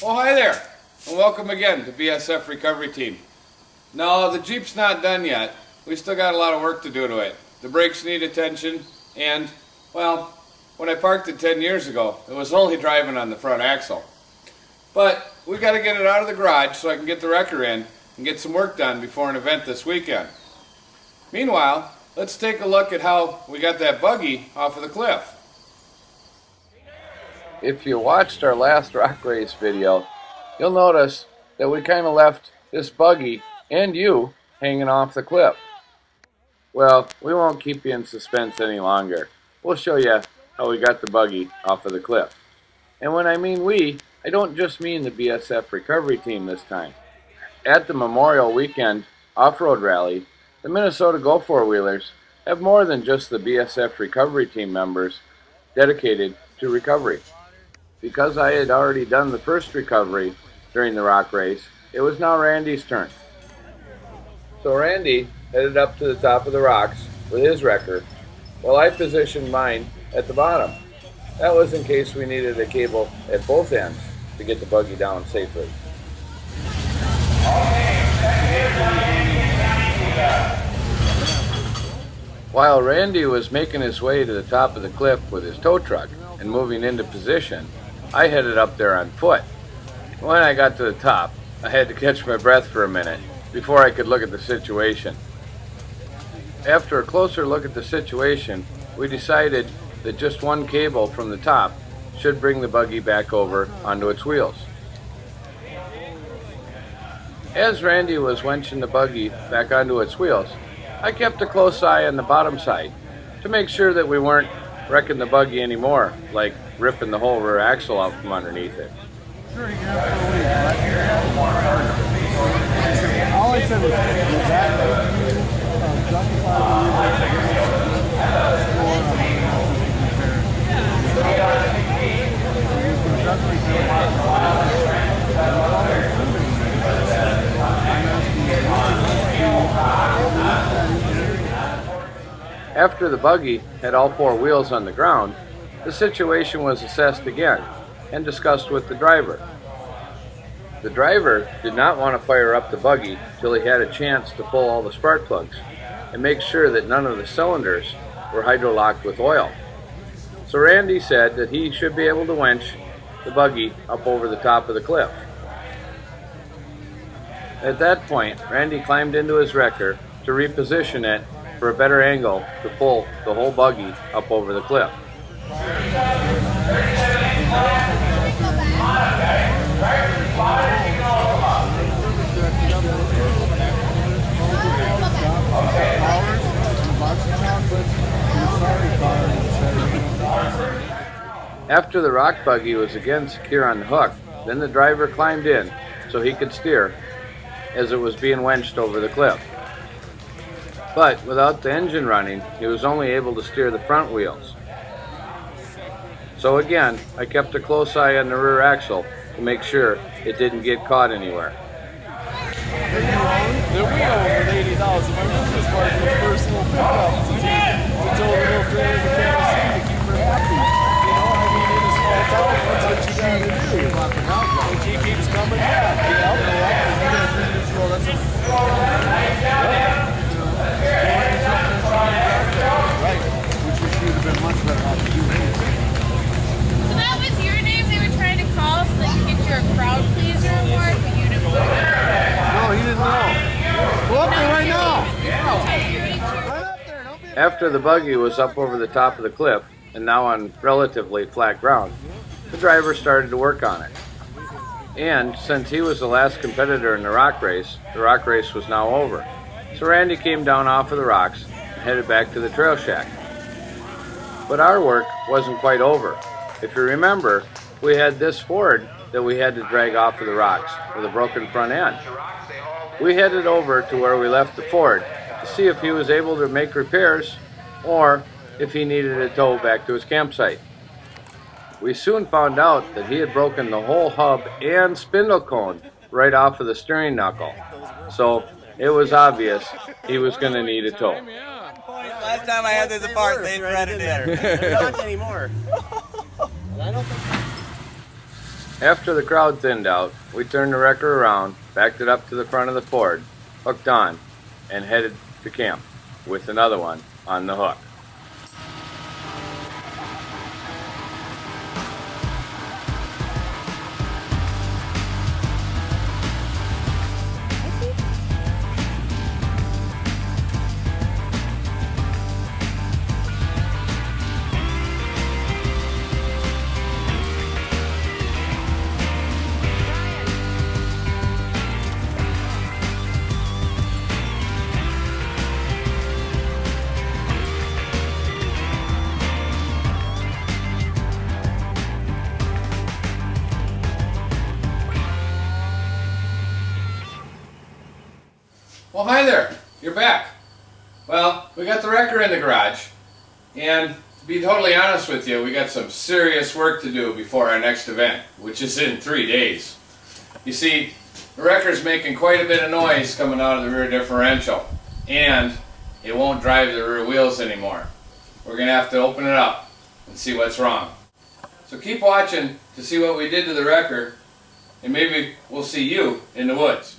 Oh, hi there, and welcome again to BSF Recovery Team. No, the Jeep's not done yet. We still got a lot of work to do to it. The brakes need attention, and, well, when I parked it 10 years ago, it was only driving on the front axle. But we got to get it out of the garage so I can get the wrecker in and get some work done before an event this weekend. Meanwhile, let's take a look at how we got that buggy off of the cliff. If you watched our last rock race video, you'll notice that we kind of left this buggy and you hanging off the cliff. Well, we won't keep you in suspense any longer. We'll show you how we got the buggy off of the cliff. And when I mean we, I don't just mean the BSF recovery team this time. At the Memorial Weekend Off-Road Rally, the Minnesota Go Four-Wheelers have more than just the BSF recovery team members dedicated to recovery. Because I had already done the first recovery during the rock race, it was now Randy's turn. So Randy headed up to the top of the rocks with his wrecker, while I positioned mine at the bottom. That was in case we needed a cable at both ends to get the buggy down safely. While Randy was making his way to the top of the cliff with his tow truck and moving into position, I headed up there on foot. When I got to the top, I had to catch my breath for a minute before I could look at the situation. After a closer look at the situation, we decided that just one cable from the top should bring the buggy back over onto its wheels. As Randy was winching the buggy back onto its wheels, I kept a close eye on the bottom side to make sure that we weren't wrecking the buggy anymore, like ripping the whole rear axle out from underneath it. All I said was After the buggy had all four wheels on the ground, the situation was assessed again and discussed with the driver. The driver did not want to fire up the buggy till he had a chance to pull all the spark plugs and make sure that none of the cylinders were hydrolocked with oil. So Randy said that he should be able to winch the buggy up over the top of the cliff. At that point, Randy climbed into his wrecker to reposition it for a better angle to pull the whole buggy up over the cliff. After the rock buggy was again secure on the hook, then the driver climbed in so he could steer as it was being winched over the cliff. But without the engine running, he was only able to steer the front wheels. So again, I kept a close eye on the rear axle to make sure it didn't get caught anywhere. the wheel with 80,000. My business partner's personal pickup to tow the little trailers to Tennessee to keep her happy. You know, I mean, in a small town, that's what you gotta do. And she keeps coming back. Right, which should have been much better off to do. So that was your name they were trying to call so they could get your crowd pleaser award, but you didn't. No, he didn't know. Go up there right now. After the buggy was up over the top of the cliff and now on relatively flat ground, the driver started to work on it. And since he was the last competitor in the rock race was now over. So Randy came down off of the rocks and headed back to the trail shack. But our work wasn't quite over. If you remember, we had this Ford that we had to drag off of the rocks with a broken front end. We headed over to where we left the Ford to see if he was able to make repairs or if he needed a tow back to his campsite. We soon found out that he had broken the whole hub and spindle cone right off of the steering knuckle. So it was obvious he was going to need a tow. Last time I had this apart, they threaded it. Not anymore. After the crowd thinned out, we turned the wrecker around, backed it up to the front of the Ford, hooked on, and headed to camp with another one on the hook. Well, hi there. You're back. Well, we got the wrecker in the garage, and to be totally honest with you, we got some serious work to do before our next event, which is in 3 days. You see, the wrecker's making quite a bit of noise coming out of the rear differential, and it won't drive the rear wheels anymore. We're going to have to open it up and see what's wrong. So keep watching to see what we did to the wrecker, and maybe we'll see you in the woods.